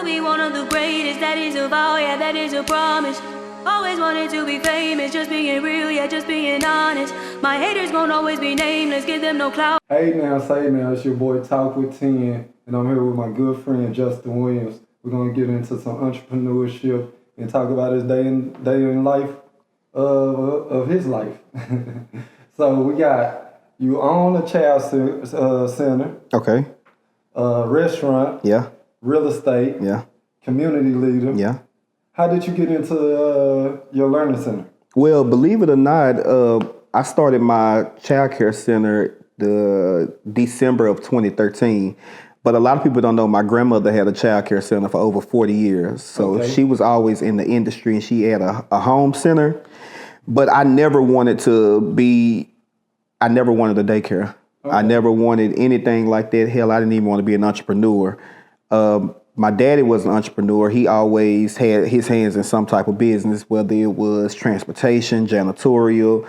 be one of the greatest, that is a vow, yeah, that is a promise. Always wanted to be famous, just being real, yeah, just being honest. My haters gon' always be nameless, give them no clout. Hey now, say now, it's your boy Talk with TeN, and I'm here with my good friend Justin Williams. We're gonna get into some entrepreneurship and talk about his day in life of his life. So we got you own a child center, Okay. Restaurant, Yeah. real estate, Yeah. community leader. Yeah. How did you get into your learning center? Well, believe it or not, I started my childcare center the December of 2013. But a lot of people don't know my grandmother had a childcare center for over 40 years. So Okay. she was always in the industry, and she had a home center. But I never wanted a daycare. Okay. I never wanted anything like that. Hell, I didn't even want to be an entrepreneur. My daddy was an entrepreneur. He always had his hands in some type of business, whether it was transportation, janitorial,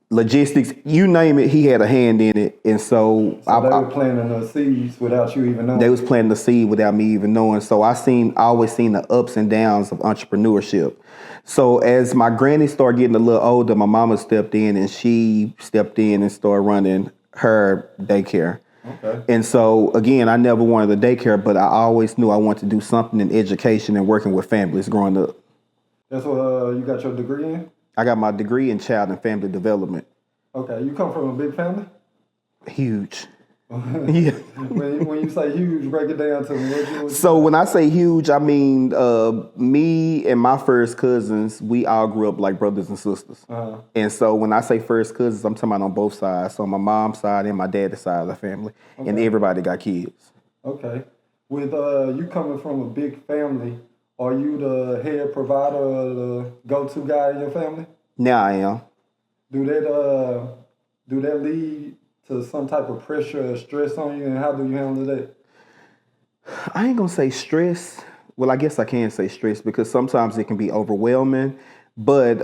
logistics, you name it, he had a hand in it. And so they were planting the seeds without you even knowing. They was planting the seed without me even knowing. So I always seen the ups and downs of entrepreneurship. So as my granny started getting a little older, my mama stepped in and started running her daycare. Okay. And so again, I never wanted a daycare, but I always knew I wanted to do something in education and working with families growing up. That's what you got your degree in? I got my degree in child and family development. Okay, you come from a big family? Huge. Yeah. When you say huge, break it down to me. So when I say huge, I mean me and my first cousins, we all grew up like brothers and sisters. Uh-huh. And so when I say first cousins, I'm talking about on both sides. So my mom's side and my dad's side of the family. Okay. And everybody got kids. Okay. With you coming from a big family, are you the head provider or the go-to guy in your family? Now I am. Do that lead to some type of pressure or stress on you, and how do you handle that? I ain't gonna say stress. Well, I guess I can say stress because sometimes it can be overwhelming. But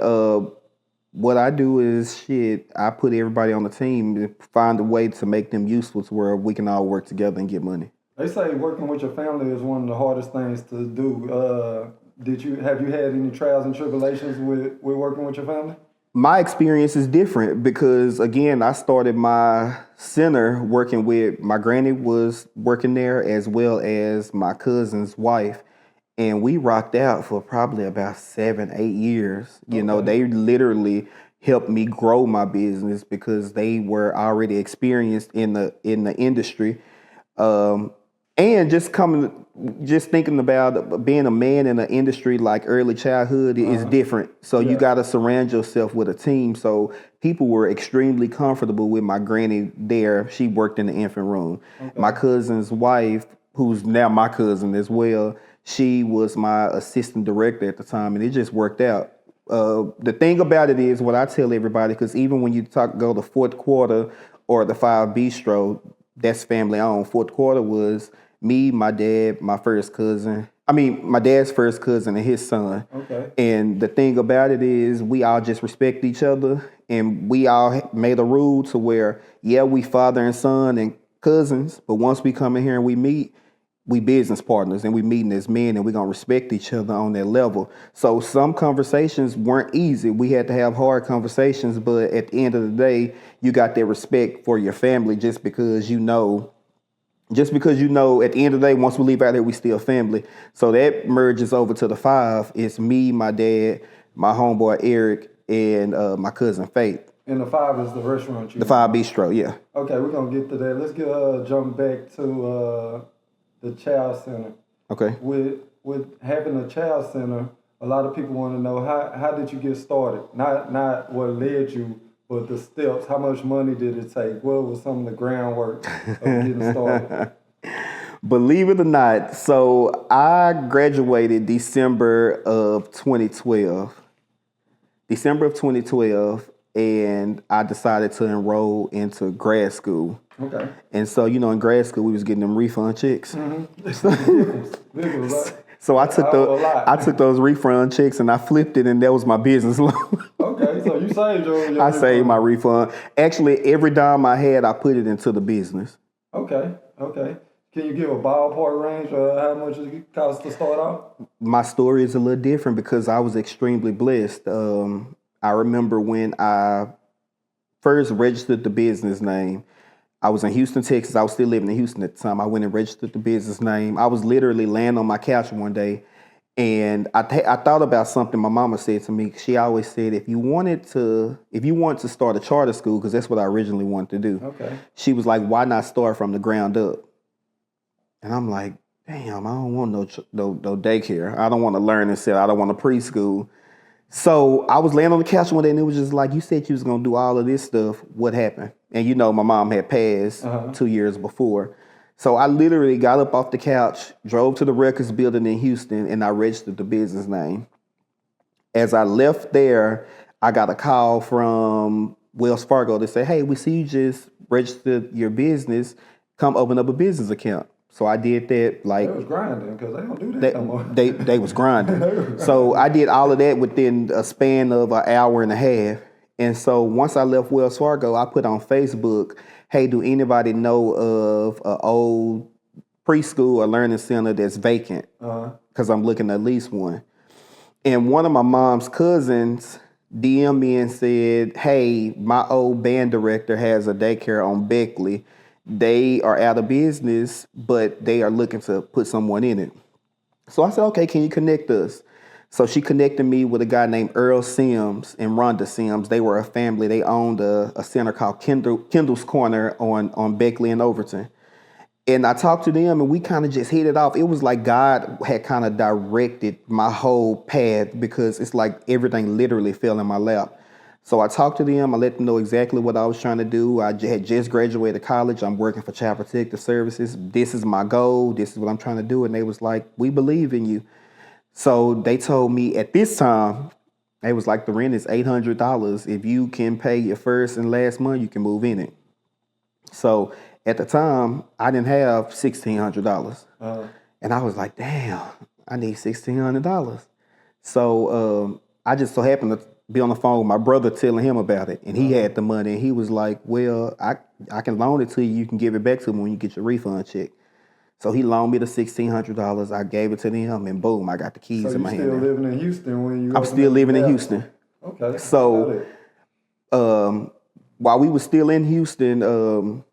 what I do is I put everybody on the team and find a way to make them useful to where we can all work together and get money. They say working with your family is one of the hardest things to do. Have you had any trials and tribulations with working with your family? My experience is different because, again, I started my center working with my granny was working there as well as my cousin's wife. And we rocked out for probably about 7-8 years. You know, they literally helped me grow my business because they were already experienced in the industry. And just thinking about being a man in an industry like early childhood is different. So you got to surround yourself with a team. So people were extremely comfortable with my granny there. She worked in the infant room. Okay. My cousin's wife, who's now my cousin as well, she was my assistant director at the time, and it just worked out. The thing about it is what I tell everybody, because even when you go to Fourth Quarter or the 5 Bistro, that's family owned. Fourth Quarter was me, my dad, my dad's first cousin and his son. Okay. And the thing about it is we all just respect each other, and we all made a rule to where, we father and son and cousins, but once we come in here and we meet, we business partners and we meeting as men, and we're going to respect each other on that level. So some conversations weren't easy. We had to have hard conversations, but at the end of the day, you got that respect for your family just because you know at the end of the day, once we leave out here, we still family. So that merges over to the 5. It's me, my dad, my homeboy Eric, and my cousin Faith. And the 5 is the restaurant. The 5 Bistro, yeah. Okay, we're gonna get to that. Let's jump back to the child center. Okay. With having a child center, a lot of people want to know how did you get started? Not what led you, but the steps. How much money did it take? What was some of the groundwork of getting started? Believe it or not, so I graduated December of 2012. And I decided to enroll into grad school. Okay. And so, in grad school, we was getting them refund checks. Mm-hmm. So I took those refund checks and I flipped it, and that was my business loan. Okay, so you saved your I saved my refund. Actually, every dime I had, I put it into the business. Okay. Can you give a ballpark range of how much it costs to start off? My story is a little different because I was extremely blessed. I remember when I first registered the business name. I was in Houston, Texas. I was still living in Houston at the time. I went and registered the business name. I was literally laying on my couch one day, and I thought about something my mama said to me. She always said, if you wanted to start a charter school, because that's what I originally wanted to do. Okay. She was like, why not start from the ground up? And I'm like, damn, I don't want no daycare. I don't want to learn and sell. I don't want a preschool. So I was laying on the couch one day, and it was just like, you said you was going to do all of this stuff. What happened? And you know, my mom had passed 2 years before. So I literally got up off the couch, drove to the records building in Houston, and I registered the business name. As I left there, I got a call from Wells Fargo to say, hey, we see you just registered your business. Come open up a business account. So I did that. Like, They was grinding because they don't do that no more. They was grinding. So I did all of that within a span of an hour and a half. And so once I left Wells Fargo, I put on Facebook, hey, do anybody know of an old preschool or learning center that's vacant? Because I'm looking at least one. And one of my mom's cousins DM'd me and said, hey, my old band director has a daycare on Beckley. They are out of business, but they are looking to put someone in it. So I said, okay, can you connect us? So she connected me with a guy named Earl Sims and Rhonda Sims. They were a family. They owned a center called Kendall's Corner on Beckley and Overton. And I talked to them, and we kind of just hit it off. It was like God had kind of directed my whole path because it's like everything literally fell in my lap. So I talked to them. I let them know exactly what I was trying to do. I had just graduated college. I'm working for Child Protective Services. This is my goal. This is what I'm trying to do. And they was like, we believe in you. So they told me at this time, they was like, the rent is $800. If you can pay your first and last month, you can move in it. So at the time, I didn't have $1,600. And I was like, damn, I need $1,600. So I just so happened to be on the phone with my brother telling him about it. And he had the money. And he was like, well, I can loan it to you. You can give it back to me when you get your refund check. So he loaned me the $1,600. I gave it to them, and boom, I got the keys in my hand. So you still living in Houston when you? I'm still living in Houston. Okay. So while we were still in Houston,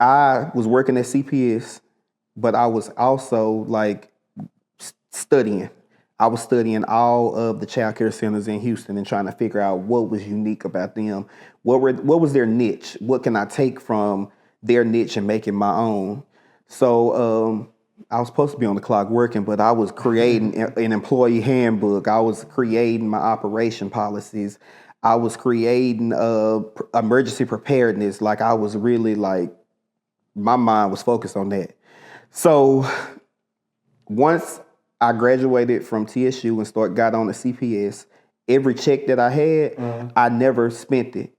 I was working at CPS, but I was also like studying. I was studying all of the childcare centers in Houston and trying to figure out what was unique about them. What was their niche? What can I take from their niche and make it my own? So I was supposed to be on the clock working, but I was creating an employee handbook. I was creating my operation policies. I was creating emergency preparedness. Like I was really like, my mind was focused on that. So once I graduated from TSU and got on the CPS, every check that I had, I never spent it.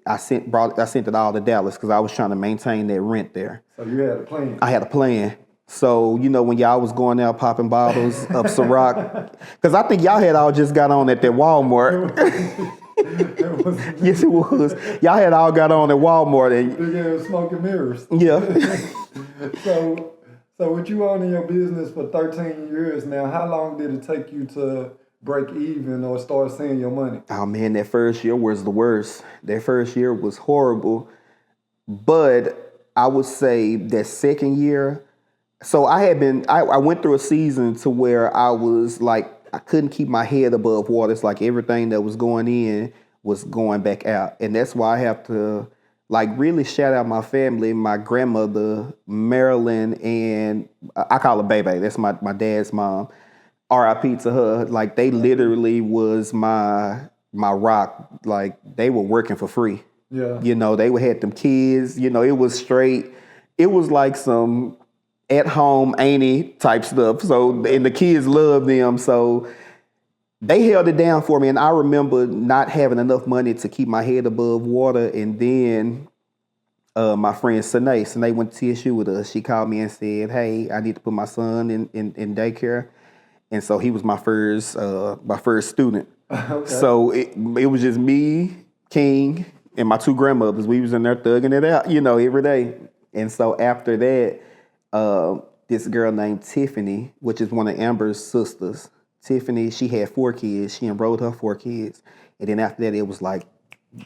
I sent it all to Dallas because I was trying to maintain that rent there. So you had a plan. I had a plan. So, you know, when y'all was going out popping bottles of Ciroc, because I think y'all had all just got on at that Walmart. Yes, it was. Y'all had all got on at Walmart. And big ass smoking mirrors. Yeah. So with you owning your business for 13 years now, how long did it take you to break even or start seeing your money? Oh man, that first year was the worst. That first year was horrible. But I would say that second year, so I went through a season to where I was like, I couldn't keep my head above water. It's like everything that was going in was going back out. And that's why I have to like really shout out my family, my grandmother, Marilyn, and I call her Baby. That's my dad's mom. RIP to her. Like they literally was my rock. Like they were working for free. Yeah. You know, they had them kids. You know, it was straight. It was like some at home auntie type stuff. So and the kids loved them. So they held it down for me. And I remember not having enough money to keep my head above water. And then my friend Sine went to TSU with us. She called me and said, hey, I need to put my son in daycare. And so he was my first student. Okay. So it was just me, King, and my two grandmothers. We was in there thugging it out, you know, every day. And so after that, this girl named Tiffany, which is one of Amber's sisters, Tiffany, she had 4 kids. She enrolled her 4 kids. And then after that, it was like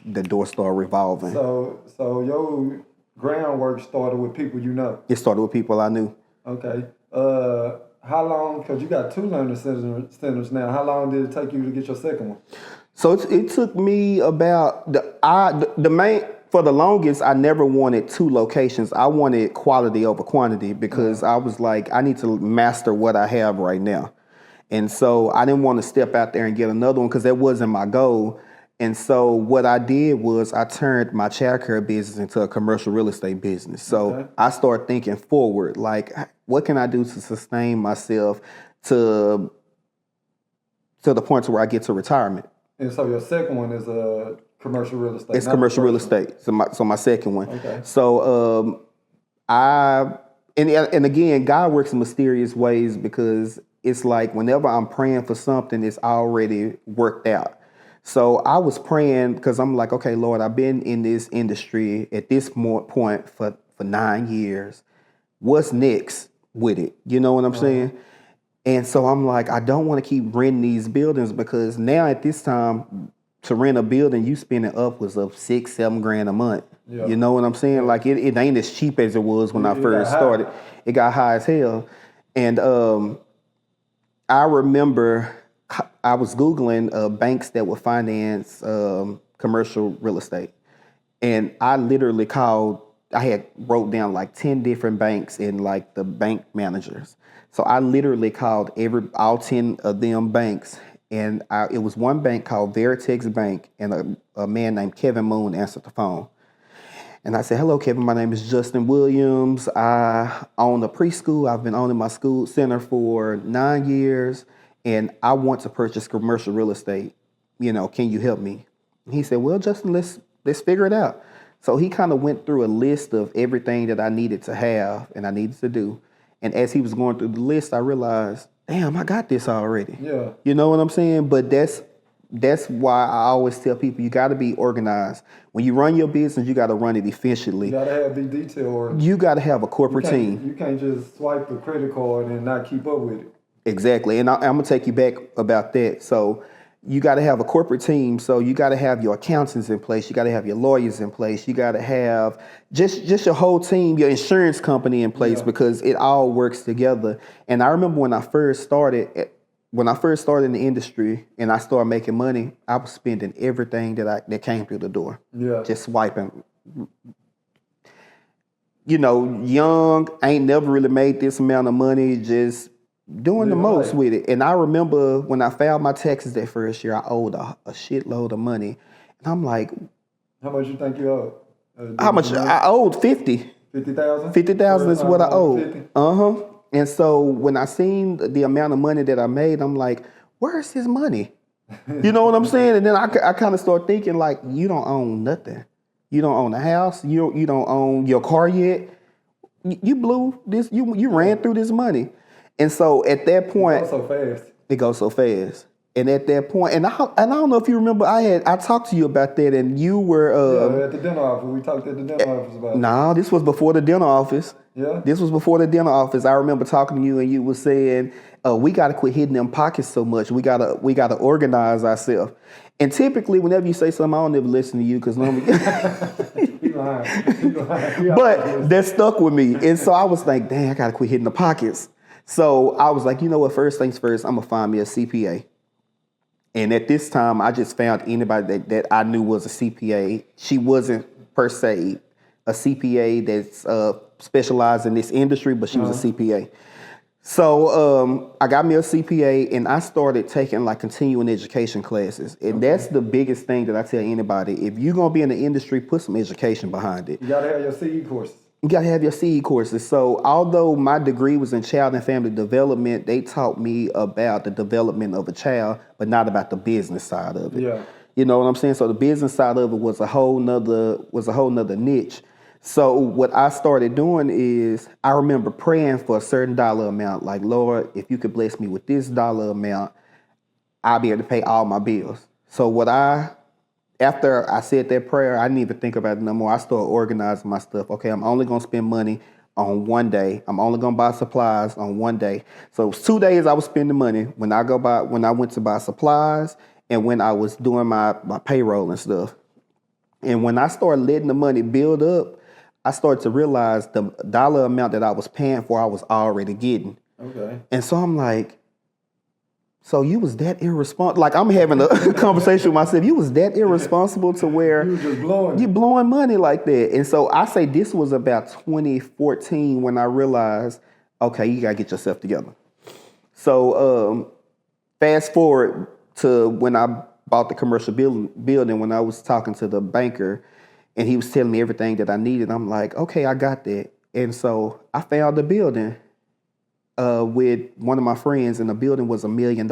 the door started revolving. So your groundwork started with people you know. It started with people I knew. Okay. How long? Because you got 2 learning centers now. How long did it take you to get your second one? So it took me about the main. For the longest, I never wanted 2 locations. I wanted quality over quantity because I was like, I need to master what I have right now. And so I didn't want to step out there and get another one because that wasn't my goal. And so what I did was I turned my childcare business into a commercial real estate business. So I started thinking forward, like, what can I do to sustain myself to the point to where I get to retirement? And so your second one is a commercial real estate. It's commercial real estate. So my second one. Okay. So and again, God works in mysterious ways because it's like whenever I'm praying for something, it's already worked out. So I was praying because I'm like, okay, Lord, I've been in this industry at this point for 9 years. What's next with it? You know what I'm saying? And so I'm like, I don't want to keep renting these buildings because now at this time, to rent a building, you spending upwards of $6-7 grand a month. Yeah. You know what I'm saying? Like it ain't as cheap as it was when I first started. It got high as hell. And I remember I was Googling banks that would finance commercial real estate. And I literally wrote down like 10 different banks and like the bank managers. So I literally called all 10 of them banks. And it was one bank called Veritex Bank, and a man named Kevin Moon answered the phone. And I said, hello, Kevin, my name is Justin Williams. I own a preschool. I've been owning my school center for 9 years, and I want to purchase commercial real estate. You know, can you help me? And he said, well, Justin, let's figure it out. So he kind of went through a list of everything that I needed to have and I needed to do. And as he was going through the list, I realized, damn, I got this already. Yeah. You know what I'm saying? But that's why I always tell people you got to be organized. When you run your business, you got to run it efficiently. You got to be detail-oriented. You got to have a corporate team. You can't just swipe the credit card and not keep up with it. Exactly. And I'm going to take you back about that. So you got to have a corporate team. So you got to have your accountants in place. You got to have your lawyers in place. You got to have just your whole team, your insurance company in place because it all works together. And I remember when I first started in the industry and I started making money, I was spending everything that came through the door. Yeah. Just swiping. You know, young, ain't never really made this amount of money, just doing the most with it. And I remember when I filed my taxes that first year, I owed a shitload of money. And I'm like, how much you think you owed? How much? I owed 50. 50,000? 50,000 is what I owed. And so when I seen the amount of money that I made, I'm like, where's his money? You know what I'm saying? And then I kind of start thinking like, you don't own nothing. You don't own a house. You don't own your car yet. You blew this. You ran through this money. And so at that point, it goes so fast. And at that point, and I don't know if you remember, I talked to you about that, and you were at the dental office. We talked at the dental office about it. No, this was before the dental office. Yeah, this was before the dental office. I remember talking to you, and you were saying, "We got to quit hitting them pockets so much. We gotta organize ourselves." And typically, whenever you say something, I don't ever listen to you because normally. But that stuck with me, and so I was like, "Dang, I gotta quit hitting the pockets." So I was like, you know what? First things first, I'm gonna find me a CPA. And at this time, I just found anybody that I knew was a CPA. She wasn't per se a CPA that's specialized in this industry, but she was a CPA. So I got me a CPA, and I started taking like continuing education classes. And that's the biggest thing that I tell anybody. If you're gonna be in the industry, put some education behind it. You gotta have your CE courses. You got to have your CE courses. So although my degree was in child and family development, they taught me about the development of a child, but not about the business side of it. Yeah. You know what I'm saying? So the business side of it was a whole nother niche. So what I started doing is I remember praying for a certain dollar amount, like, Lord, if you could bless me with this dollar amount, I'll be able to pay all my bills. So what I after I said that prayer, I didn't even think about it no more. I started organizing my stuff. Okay, I'm only gonna spend money on one day. I'm only gonna buy supplies on one day. So it was 2 days I was spending money when I went to buy supplies and when I was doing my payroll and stuff. And when I started letting the money build up, I started to realize the dollar amount that I was paying for, I was already getting. Okay. And so I'm like, so you was that irresponsible? Like I'm having a conversation with myself. You was that irresponsible to where You was just blowing. you blowing money like that. And so I say this was about 2014 when I realized, okay, you gotta get yourself together. So fast forward to when I bought the commercial building, when I was talking to the banker and he was telling me everything that I needed. I'm like, okay, I got that. And so I found the building with one of my friends, and the building was $1 million.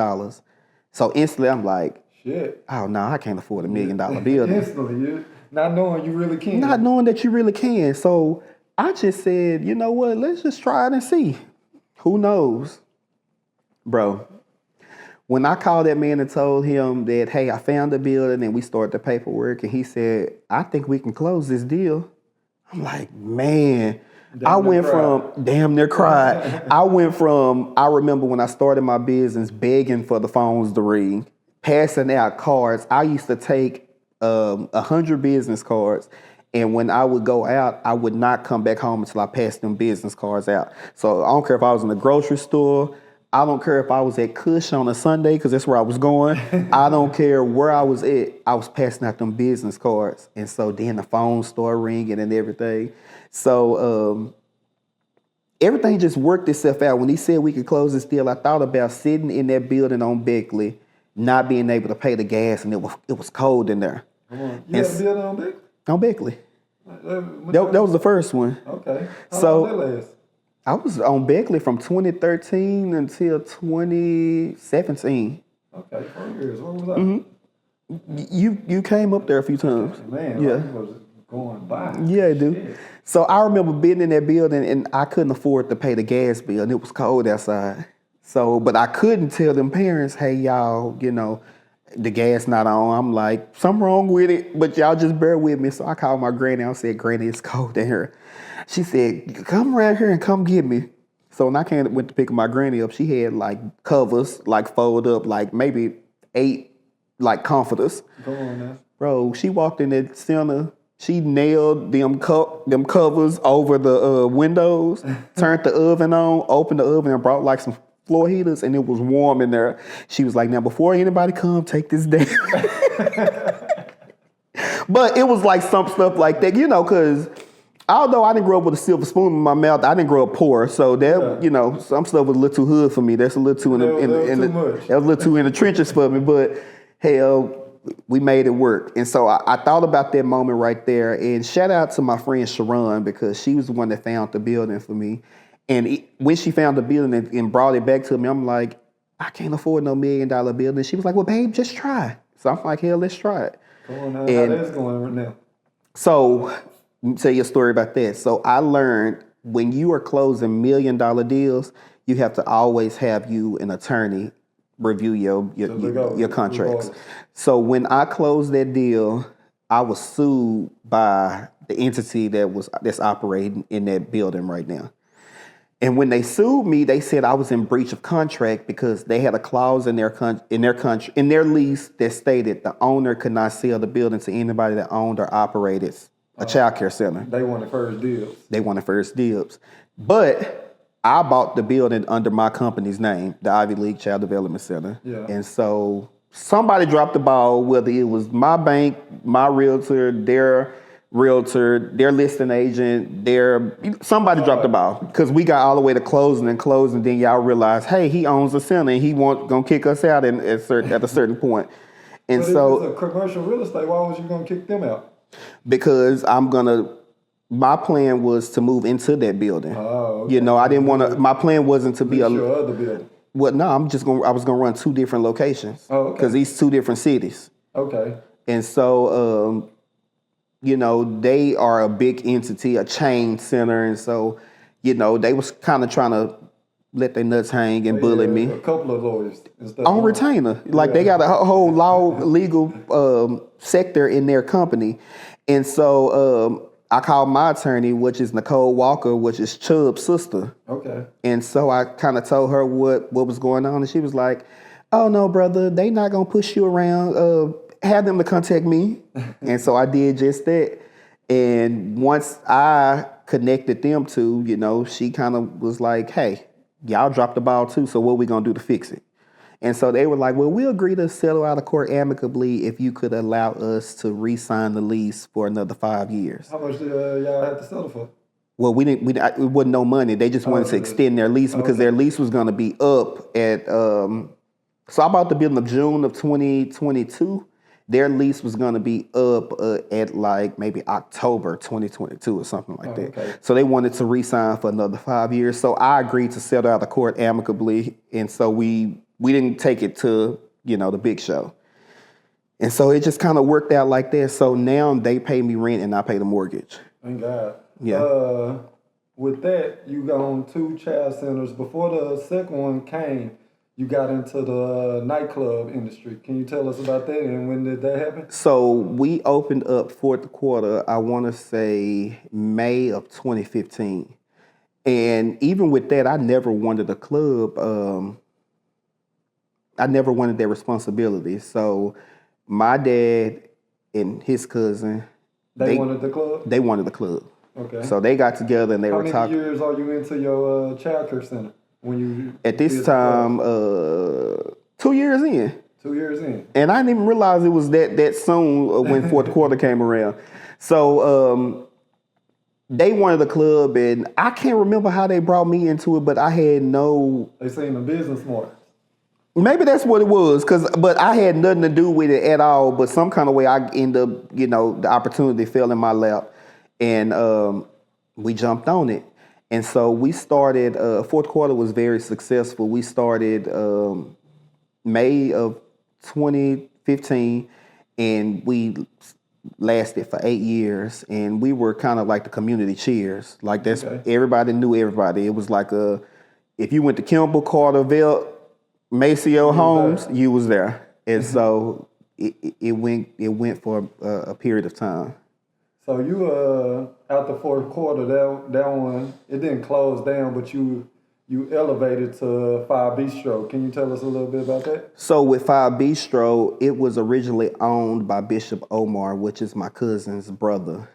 So instantly, I'm like, Shit. "Oh no, I can't afford $1 million building." Instantly, you not knowing you really can. Not knowing that you really can. So I just said, you know what? Let's just try it and see. Who knows, bro? When I called that man and told him that, hey, I found the building and we started the paperwork, and he said, I think we can close this deal. I'm like, man. I went from damn near cried. I remember when I started my business begging for the phones to ring, passing out cards. I used to take 100 business cards, and when I would go out, I would not come back home until I passed them business cards out. So I don't care if I was in the grocery store. I don't care if I was at Cush on a Sunday, because that's where I was going. I don't care where I was at. I was passing out them business cards. And so then the phone started ringing and everything. So everything just worked itself out. When he said we could close this deal, I thought about sitting in that building on Beckley, not being able to pay the gas, and it was cold in there. Come on. You had a building on Beckley? On Beckley. That was the first one. Okay. How So long that last? I was on Beckley from 2013 until 2017. Okay, 4 years. Where was I? You came up there a few times. Man, Yeah. I was going by. Yeah, dude. So I remember being in that building and I couldn't afford to pay the gas bill, and it was cold outside. So, but I couldn't tell them parents, hey, y'all, you know, the gas not on. I'm like, something wrong with it, but y'all just bear with me. So I called my granny. I said, Granny, it's cold in here. She said, come around here and come get me. So when I went to pick my granny up, she had like covers, like fold up, like maybe 8 like comforters. Go on now. Bro, she walked in that center. She nailed them covers over the windows, turned the oven on, opened the oven, and brought like some floor heaters, and it was warm in there. She was like, now before anybody come, take this down. But it was like some stuff like that, you know, because although I didn't grow up with a silver spoon in my mouth, I didn't grow up poor. So that, you know, some stuff was a little too hood for me. That's a little too that was a little too in the trenches for me. But hell, we made it work. And so I thought about that moment right there. And shout out to my friend Sharon, because she was the one that found the building for me. And when she found the building and brought it back to me, I'm like, I can't afford no $1 million building. She was like, well, babe, just try. So I'm like, hell, let's try it. Come on now. How that's going right now? So let me tell you a story about that. So I learned when you are closing $1 million deals, you have to always have an attorney review your contracts. So when I closed that deal, I was sued by the entity that's operating in that building right now. And when they sued me, they said I was in breach of contract because they had a clause in their lease that stated the owner could not sell the building to anybody that owned or operated a childcare center. They wanted first deals. They wanted first dibs. But I bought the building under my company's name, the Ivy League Child Development Center. Yeah. And so somebody dropped the ball, whether it was my bank, my realtor, their listing agent, somebody dropped the ball, because we got all the way to closing, then y'all realized, hey, he owns a center and he gonna kick us out at a certain point. And but so if it's a commercial real estate, why was you gonna kick them out? Because my plan was to move into that building. Oh, okay. You know, I didn't want to. My plan wasn't to be your other building. Well, no, I was gonna run 2 different locations. Oh, okay. Because these 2 different cities. Okay. And so, you know, they are a big entity, a chain center, and so, you know, they was kind of trying to let their nuts hang and bully me. A couple of lawyers and stuff. On retainer. Like they got a whole legal sector in their company. And so I called my attorney, which is Nicole Walker, which is Chubb's sister. Okay. And so I kind of told her what was going on. And she was like, oh, no, brother, they not going to push you around. Have them to contact me. And so I did just that. And once I connected them to, she kind of was like, hey, y'all dropped the ball too, so what we going to do to fix it? And so they were like, well, we'll agree to settle out of court amicably if you could allow us to re-sign the lease for another 5 years. How much did y'all have to settle for? Well, it wasn't no money. They just wanted to extend their lease because their lease was going to be up at, so I bought the building of June of 2022. Their lease was going to be up at like maybe October 2022 or something like that. Okay. So they wanted to re-sign for another 5 years. So I agreed to settle out of court amicably. And so we didn't take it to, the big show. And so it just kind of worked out like that. So now they pay me rent and I pay the mortgage. Thank God. Yeah. With that, you got on 2 child centers. Before the second one came, you got into the nightclub industry. Can you tell us about that and when did that happen? So we opened up fourth quarter, I want to say May of 2015. And even with that, I never wanted a club. I never wanted that responsibility. So my dad and his cousin, They wanted the club? They wanted the club. Okay. So they got together and they How were talking. many years are you into your childcare center? When you At this time, 2 years in. 2 years in. And I didn't even realize it was that soon when fourth quarter came around. So they wanted the club, and I can't remember how they brought me into it, but I had no. They seen the business more. Maybe that's what it was, but I had nothing to do with it at all. But some kind of way, I ended up, the opportunity fell in my lap, and we jumped on it. And so we started, fourth quarter was very successful. We started May of 2015, and we lasted for 8 years. And we were kind of like the community cheers. Like that's Everybody knew everybody. It was like if you went to Kimball, Carterville, Maceo Homes, you was there. And so it went for a period of time. So you after fourth quarter, that one, it didn't close down, but you elevated to Five Bistro. Can you tell us a little bit about that? So with Five Bistro, it was originally owned by Bishop Omar, which is my cousin's brother.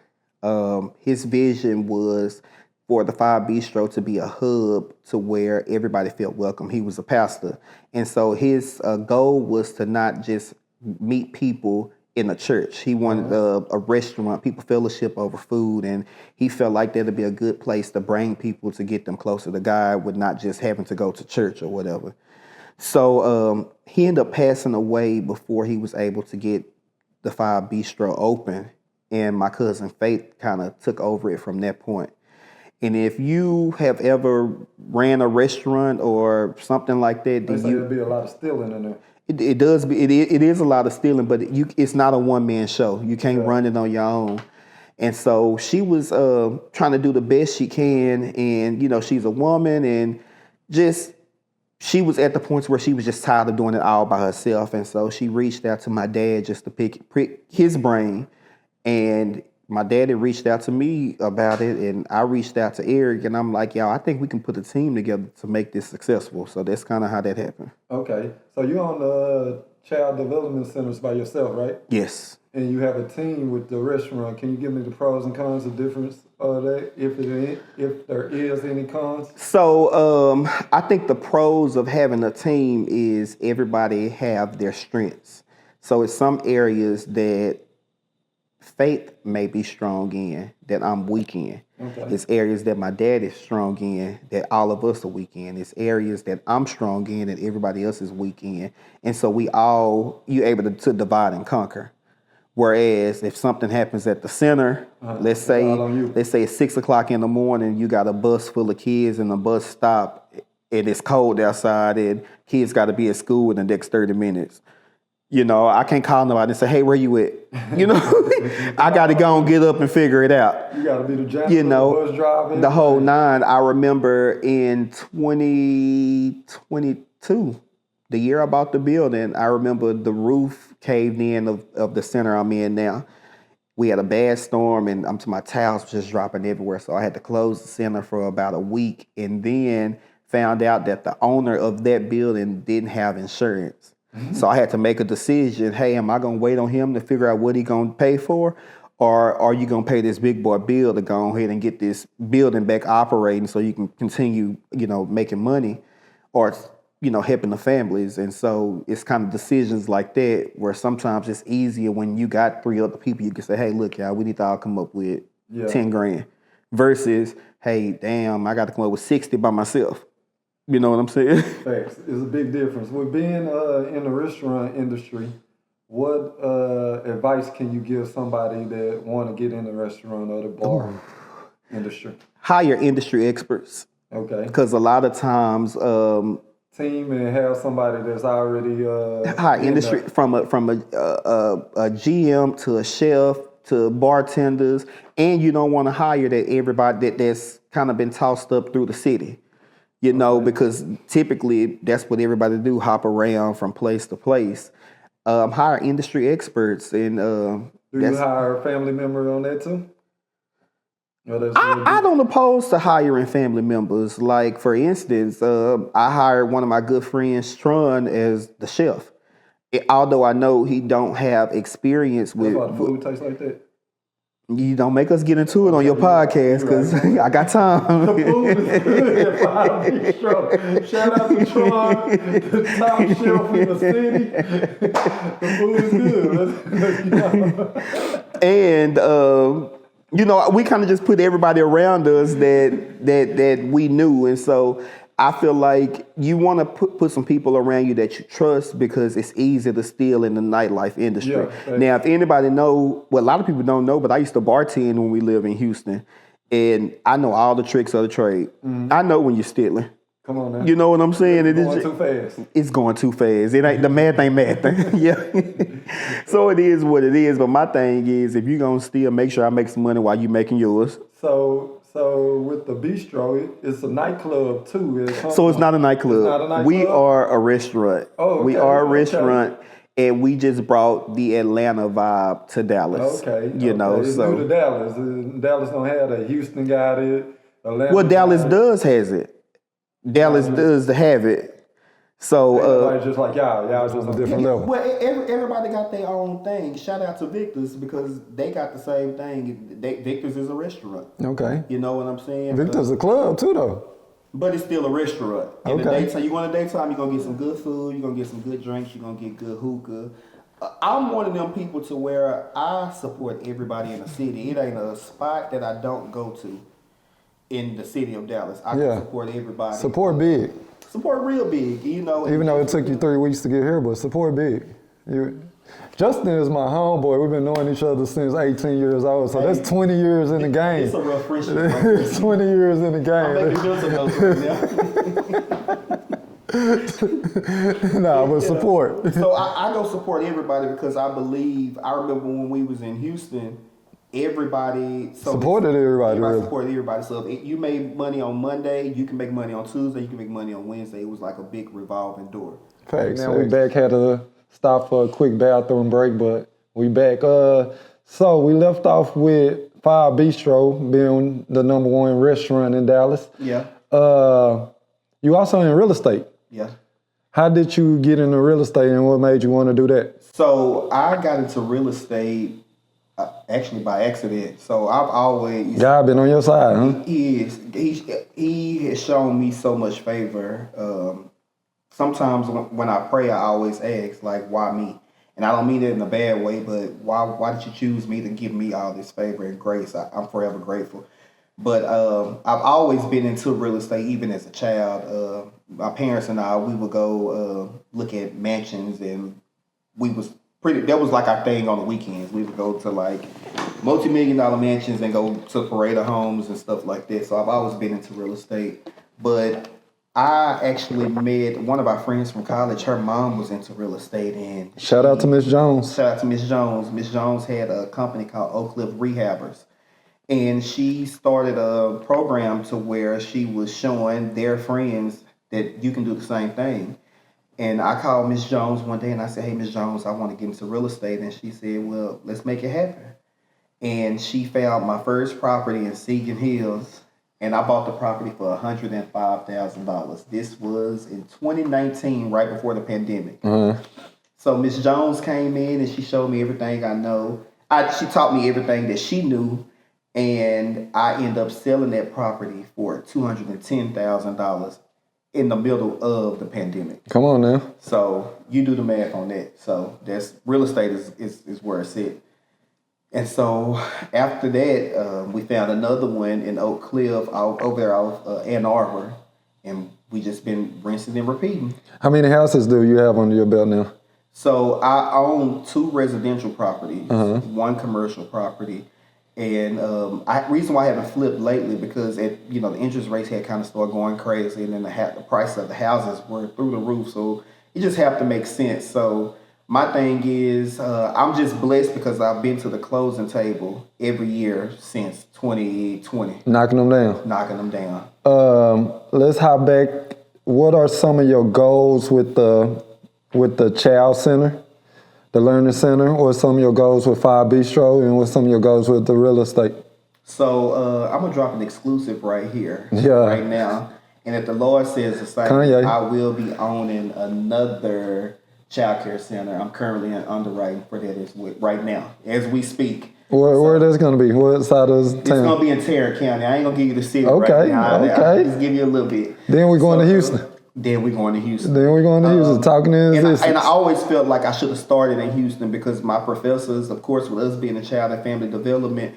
His vision was for the Five Bistro to be a hub to where everybody felt welcome. He was a pastor. And so his goal was to not just meet people in a church. He wanted a restaurant, people fellowship over food, and he felt like that'd be a good place to bring people to get them closer to God with not just having to go to church or whatever. So he ended up passing away before he was able to get the Five Bistro open, and my cousin Faith kind of took over it from that point. And if you have ever ran a restaurant or something like that, there'd be a lot of stealing in there. It does. It is a lot of stealing, but it's not a one-man show. You can't run it on your own. And so she was trying to do the best she can, and she's a woman, and she was at the point where she was just tired of doing it all by herself, and so she reached out to my dad just to pick his brain, and my daddy reached out to me about it, and I reached out to Eric, and I'm like, y'all, I think we can put a team together to make this successful. So that's kind of how that happened. Okay. So you're on the child development centers by yourself, right? Yes. And you have a team with the restaurant. Can you give me the pros and cons, the difference of that, if there is any cons? So I think the pros of having a team is everybody have their strengths. So it's some areas that Faith may be strong in that I'm weak in. Okay. It's areas that my dad is strong in that all of us are weak in. It's areas that I'm strong in that everybody else is weak in. And so you're able to divide and conquer. Whereas if something happens at the center, let's say it's 6 o'clock in the morning, you got a bus full of kids and the bus stop and it's cold outside and kids got to be at school in the next 30 minutes. You know, I can't call nobody and say, hey, where you at? You know, I got to go and get up and figure it out. You got to be the janitor, You know, the bus driver. the whole nine. I remember in 2022, the year I bought the building, I remember the roof caved in of the center I'm in now. We had a bad storm and my towels was just dropping everywhere. So I had to close the center for about a week and then found out that the owner of that building didn't have insurance. So I had to make a decision. Hey, am I going to wait on him to figure out what he going to pay for? Or are you going to pay this big boy bill to go ahead and get this building back operating so you can continue, you know, making money or, you know, helping the families? And so it's kind of decisions like that where sometimes it's easier when you got 3 other people. You can say, hey, look, y'all, we need to all come up with 10 grand versus, hey, damn, I got to come up with 60 by myself. You know what I'm saying? Facts. It's a big difference. With being in the restaurant industry, what advice can you give somebody that want to get in the restaurant or the bar industry? Hire industry experts. Okay. Because a lot of times, team and have somebody that's already hire industry from a GM to a chef to bartenders, and you don't want to hire that everybody that's kind of been tossed up through the city. You know, because typically that's what everybody do, hop around from place to place. Hire industry experts. And do you hire a family member on that too? I don't oppose to hiring family members. Like, for instance, I hired one of my good friends, Tron, as the chef. Although I know he don't have experience with... That's why the food tastes like that. You don't make us get into it on your podcast because I got time. The food is good at Five Bistro. Shout out to Tron, the top shelf in the city. The food is good. And you know, we kind of just put everybody around us that we knew, and so I feel like you want to put some people around you that you trust because it's easy to steal in the nightlife industry. Yeah, now, if anybody know, well, a lot of people don't know, but I used to bartend when we lived in Houston, and I know all the tricks of the trade. Mm-hmm. I know when you're stealing. Come on now. You know what I'm saying? It's going too fast. It's going too fast. It ain't the math ain't math. Yeah. So it is what it is. But my thing is, if you're gonna steal, make sure I make some money while you making yours. So with the bistro, it's a nightclub too. So it's not a nightclub. It's not a nightclub? We are a restaurant. Oh, okay. We are a restaurant, and we just brought the Atlanta vibe to Dallas. Okay. You know, it's so new to Dallas. Dallas don't have the Houston got it. Atlanta well, Dallas does has it. Dallas does have it. So everybody's just like y'all just on a different level. Well, everybody got their own thing. Shout out to Victor's because they got the same thing. Victor's is a restaurant. Okay. You know what I'm saying? Victor's a club too, though. But it's still a restaurant. In the Okay. daytime, you go in the daytime, you're gonna get some good food, you're gonna get some good drinks, you're gonna get good hookah. I'm one of them people to where I support everybody in the city. It ain't a spot that I don't go to in the city of Dallas. I can support everybody. Support big. Support real big, you know. Even though it took you 3 weeks to get here, but support big. Justin is my homeboy. We've been knowing each other since 18 years old, so that's 20 years in the game. It's a rough friendship. It's 20 years in the game. I'm making now. Nah, but support. So I go support everybody because I remember when we was in Houston, everybody supported everybody. Everybody supported everybody. So if you made money on Monday, you can make money on Tuesday, you can make money on Wednesday. It was like a big revolving door. Facts. Now we back, had to stop for a quick bathroom break, but we back. So we left off with Five Bistro being the #1 restaurant in Dallas. Yeah. You also in real estate. Yeah. How did you get into real estate and what made you want to do that? So I got into real estate actually by accident. So I've always... God been on your side, huh? He is. He has shown me so much favor. Sometimes when I pray, I always ask, like, why me? And I don't mean it in a bad way, but why did you choose me to give me all this favor and grace? I'm forever grateful. But I've always been into real estate, even as a child. My parents and I, we would go look at mansions, and that was like our thing on the weekends. We would go to like multi-million-dollar mansions and go to parade of homes and stuff like that. So I've always been into real estate. But I actually met one of our friends from college. Her mom was into real estate, and Shout out to Miss Jones. shout out to Miss Jones. Miss Jones had a company called Oak Cliff Rehabbers, and she started a program to where she was showing their friends that you can do the same thing. And I called Miss Jones one day and I said, "Hey, Miss Jones, I want to get into real estate." And she said, "Well, let's make it happen." And she found my first property in Seagan Hills, and I bought the property for $105,000. This was in 2019, right before the pandemic. So Miss Jones came in and she showed me everything I know. She taught me everything that she knew, and I ended up selling that property for $210,000 in the middle of the pandemic. Come on now. So you do the math on that. So that's real estate is where it's at. And so after that, we found another one in Oak Cliff over there off Ann Arbor, and we just been rinsing and repeating. How many houses do you have under your belt now? So I own 2 residential properties, 1 commercial property. And reason why I haven't flipped lately because the interest rates had kind of started going crazy, and then the price of the houses were through the roof. So it just have to make sense. So my thing is, I'm just blessed because I've been to the closing table every year since 2020. Knocking them down. Knocking them down. Let's hop back. What are some of your goals with the Child Center, the Learning Center, or some of your goals with Fire Bistro, and what's some of your goals with the real estate? So I'm going to drop an exclusive right here, Yeah. right now. And if the Lord says the same, Kanye. I will be owning another Childcare center. I'm currently in underwriting for that right now, as we speak. Where that's going to be? What side of It's going town? to be in Tarrant County. I ain't going to give you the city Okay, right now. I'll okay. just give you a little bit. Then we're going to Houston. Then we're going to Houston. Then we're going to Houston, talking in And existence. I always felt like I should have started in Houston because my professors, of course, with us being in child and family development,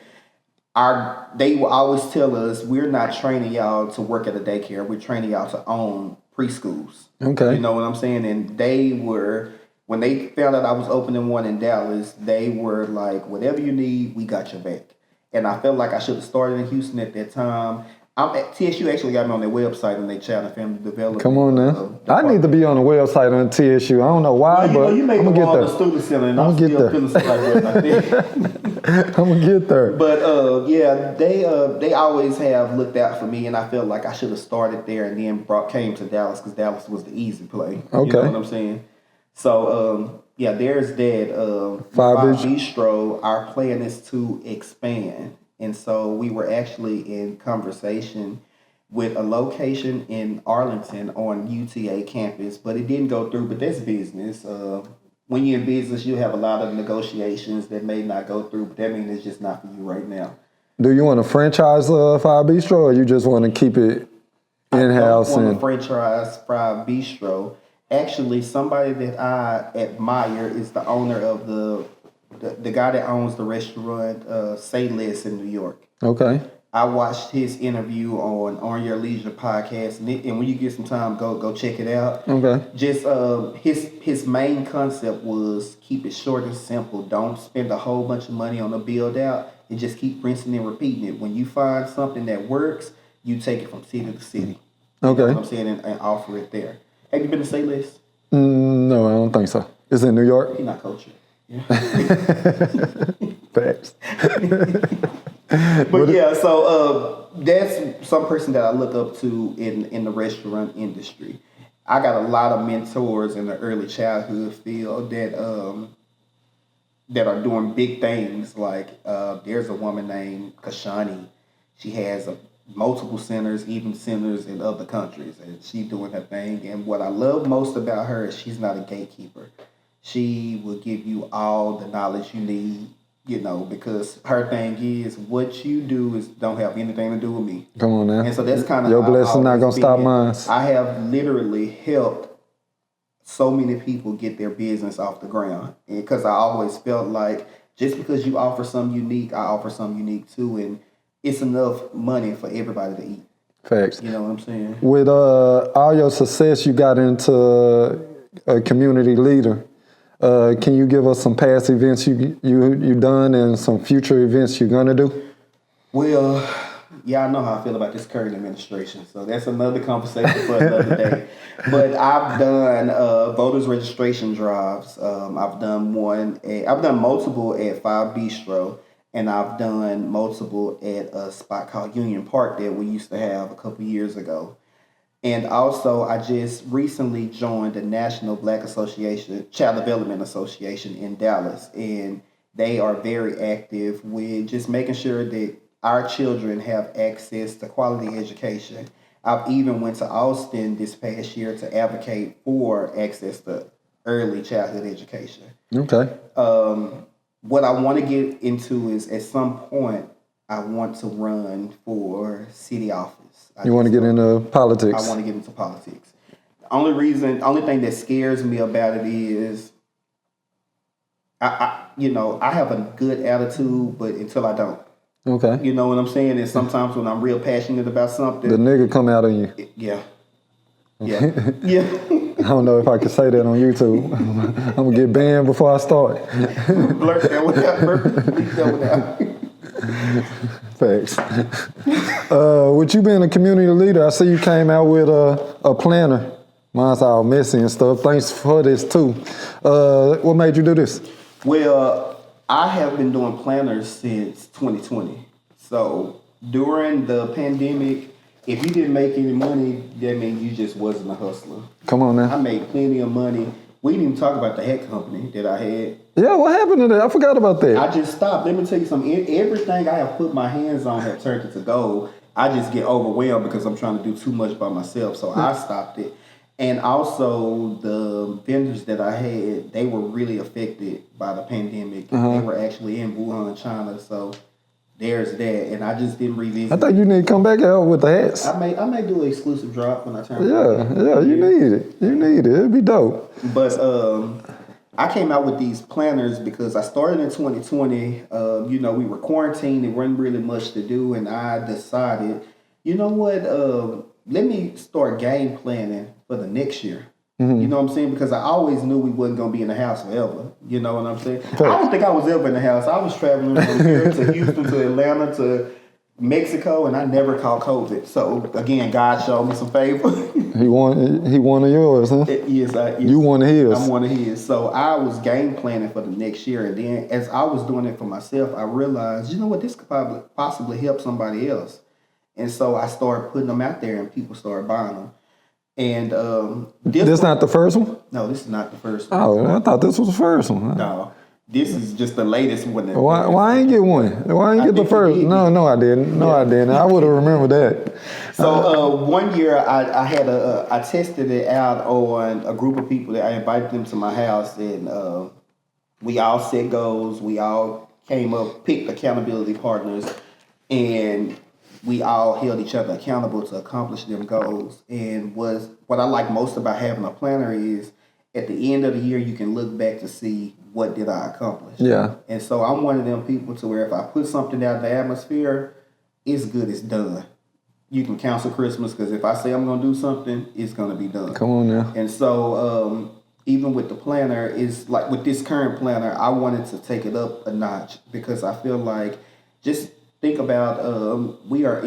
they will always tell us, we're not training y'all to work at a daycare. We're training y'all to own preschools. Okay. You know what I'm saying? And when they found out I was opening one in Dallas, they were like, whatever you need, we got your back. And I felt like I should have started in Houston at that time. TSU actually got me on their website and their child and family development. Come on now. I need to be on the website on TSU. I don't know why, but you I'm make going to the get there. student center, and I'm I'm gonna get still there. feeling some type of way about that. I'm going to get there. But yeah, they always have looked out for me, and I felt like I should have started there and then came to Dallas because Dallas was the easy play. Okay. You know what I'm saying? So yeah, there's that. Fire Bistro. Our plan is to expand, and so we were actually in conversation with a location in Arlington on UTA campus, but it didn't go through. But that's business. When you're in business, you have a lot of negotiations that may not go through, but that means it's just not for you right now. Do you want to franchise Fire Bistro, or you just want to keep it in-house? I don't want to franchise Fire Bistro. Actually, somebody that I admire is the owner of the guy that owns the restaurant, Say Less in New York. Okay. I watched his interview on Your Leisure podcast, and when you get some time, go check it out. Okay. Just his main concept was keep it short and simple. Don't spend a whole bunch of money on a build out, and just keep rinsing and repeating it. When you find something that works, you take it from city to city. Okay. You know what I'm saying, and offer it there. Have you been to Say Less? No, I don't think so. It's in New York? He's not cultured. Yeah. Facts. But yeah, so that's some person that I look up to in the restaurant industry. I got a lot of mentors in the early childhood field that are doing big things. Like there's a woman named Kashani. She has multiple centers, even centers in other countries, and she's doing her thing. And what I love most about her is she's not a gatekeeper. She will give you all the knowledge you need. Because her thing is what you do don't have anything to do with me. Come on now. And so that's kind of your blessing not gonna stop mine. I have literally helped so many people get their business off the ground, because I always felt like just because you offer something unique, I offer something unique too, and it's enough money for everybody to eat. Facts. You know what I'm saying? With all your success, you got into a community leader. Can you give us some past events you done and some future events you're gonna do? Well, Yeah, I know how I feel about this current administration, so that's another conversation for another day. But I've done voters registration drives. I've done I've done multiple at Five Bistro, and I've done multiple at a spot called Union Park that we used to have a couple years ago. And also, I just recently joined the National Black Association, Child Development Association in Dallas, and they are very active with just making sure that our children have access to quality education. I've even went to Austin this past year to advocate for access to early childhood education. Okay. What I want to get into is at some point I want to run for city office. You want to get into politics? I want to get into politics. Only thing that scares me about it is, I have a good attitude, but until I don't. Okay. You know what I'm saying? And sometimes when I'm real passionate about something, the nigga come out on you. Yeah. Yeah. Yeah. I don't know if I can say that on YouTube. I'm gonna get banned before I start. Blurt that one out. Bleep that one out. Facts. With you being a community leader, I see you came out with a planner. Mine's all messy and stuff. Thanks for this too. What made you do this? Well, I have been doing planners since 2020. So during the pandemic, if you didn't make any money, that means you just wasn't a hustler. Come on now. I made plenty of money. We didn't even talk about the hat company that I had. Yeah, what happened to that? I forgot about that. I just stopped. Let me tell you something. Everything I have put my hands on have turned into gold. I just get overwhelmed because I'm trying to do too much by myself. So I stopped it. And also the vendors that I had, they were really affected by the pandemic. They were actually in Wuhan, China. So there's that. And I just didn't revisit. I think you need to come back out with the hats. I may do an exclusive drop when I turn. Yeah, you need it. You need it. It'd be dope. But I came out with these planners because I started in 2020. We were quarantined. There wasn't really much to do. And I decided, you know what? Let me start game planning for the next year. You know what I'm saying? Because I always knew we wasn't going to be in the house forever. You know what I'm saying? I don't think I was ever in the house. I was traveling from here to Houston to Atlanta to Mexico, and I never caught COVID. So, again, God showed me some favor. He one of yours, huh? Yes. You one of his. I'm one of his. So, I was game planning for the next year. And then as I was doing it for myself, I realized, you know what? This could possibly help somebody else. And so I started putting them out there, and people started buying them. And this not the first one? No, this is not the first one. Oh, I thought this was the first one. No, this is just the latest one. Why I ain't get one? Why I ain't get the first? No, I didn't. No, I didn't. I would have remembered that. So one year I tested it out on a group of people that I invited them to my house, and we all set goals. We all came up, picked accountability partners, and we all held each other accountable to accomplish them goals. And what I like most about having a planner is at the end of the year, you can look back to see what did I accomplish. Yeah. And so I'm one of them people to where if I put something out in the atmosphere, it's good, it's done. You can cancel Christmas because if I say I'm going to do something, it's going to be done. Come on now. And so even with the planner, is like with this current planner, I wanted to take it up a notch because I feel like just think about we are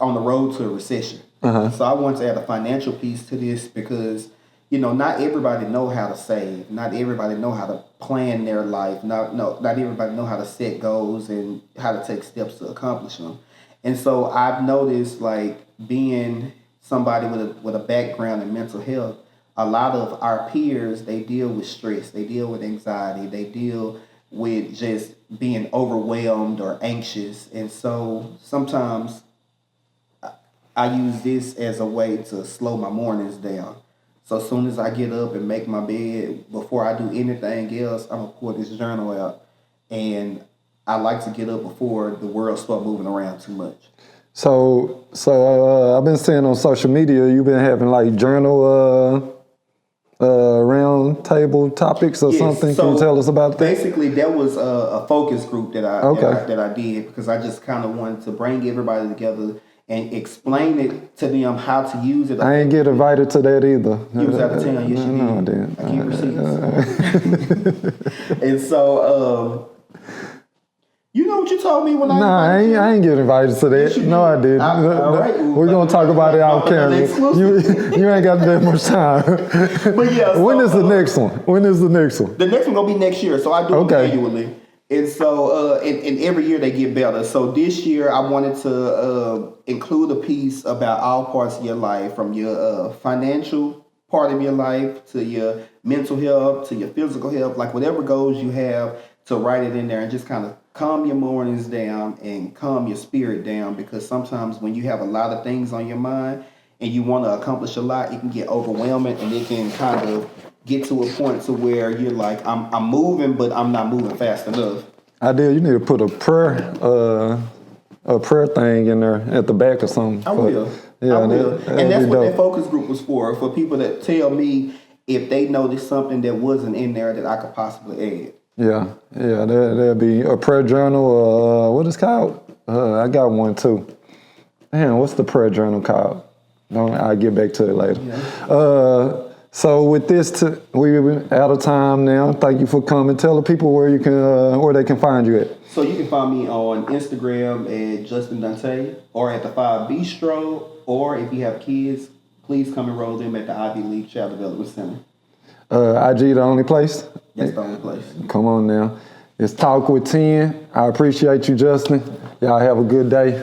on the road to a recession. So I want to add a financial piece to this because, not everybody know how to save. Not everybody know how to plan their life. Not everybody know how to set goals and how to take steps to accomplish them. And so I've noticed, like, being somebody with a background in mental health, a lot of our peers, they deal with stress. They deal with anxiety. They deal with just being overwhelmed or anxious. And so sometimes I use this as a way to slow my mornings down. So as soon as I get up and make my bed, before I do anything else, I'm going to pull this journal out. And I like to get up before the world start moving around too much. So I've been seeing on social media, you've been having like journal round table topics or something. Can you tell us about that? Basically, that was a focus group that I did because I just kind of wanted to bring everybody together and explain it to them how to use it. I ain't get invited to that either. You was out of town. Yes, you did. No, I didn't. I keep receipts. And so You know what you told me when I Nah, I ain't get invited to that. Yes, you No, I did. didn't. All right. We're gonna talk about it off camera. You ain't got that much time. But yeah, When so, is the next one? When is the next one? The next one gonna be next year, so I do it Okay. annually. And so, and every year they get better. So this year I wanted to include a piece about all parts of your life, from your financial part of your life to your mental health to your physical health, like whatever goals you have, to write it in there and just kind of calm your mornings down and calm your spirit down. Because sometimes when you have a lot of things on your mind and you want to accomplish a lot, it can get overwhelming, and it can kind of get to a point to where you're like, I'm moving, but I'm not moving fast enough. I did. You need to put a prayer thing in there at the back or something. I will. Yeah, I will. And that's what dope. that focus group was for people that tell me if they noticed something that wasn't in there that I could possibly add. Yeah, there'll be a prayer journal. What is it called? I got one too. Damn, what's the prayer journal called? No, I'll get back to it later. Yeah. So with this, we're out of time now. Thank you for coming. Tell the people where you can, where they can find you at. So you can find me on Instagram at Justin Dante, or at the 5 Bistro, or if you have kids, please come and roll them at the Ivy League Child Development Center. IG the only place? That's the only place. Come on now. It's Talk with TeN. I appreciate you, Justin. Y'all have a good day.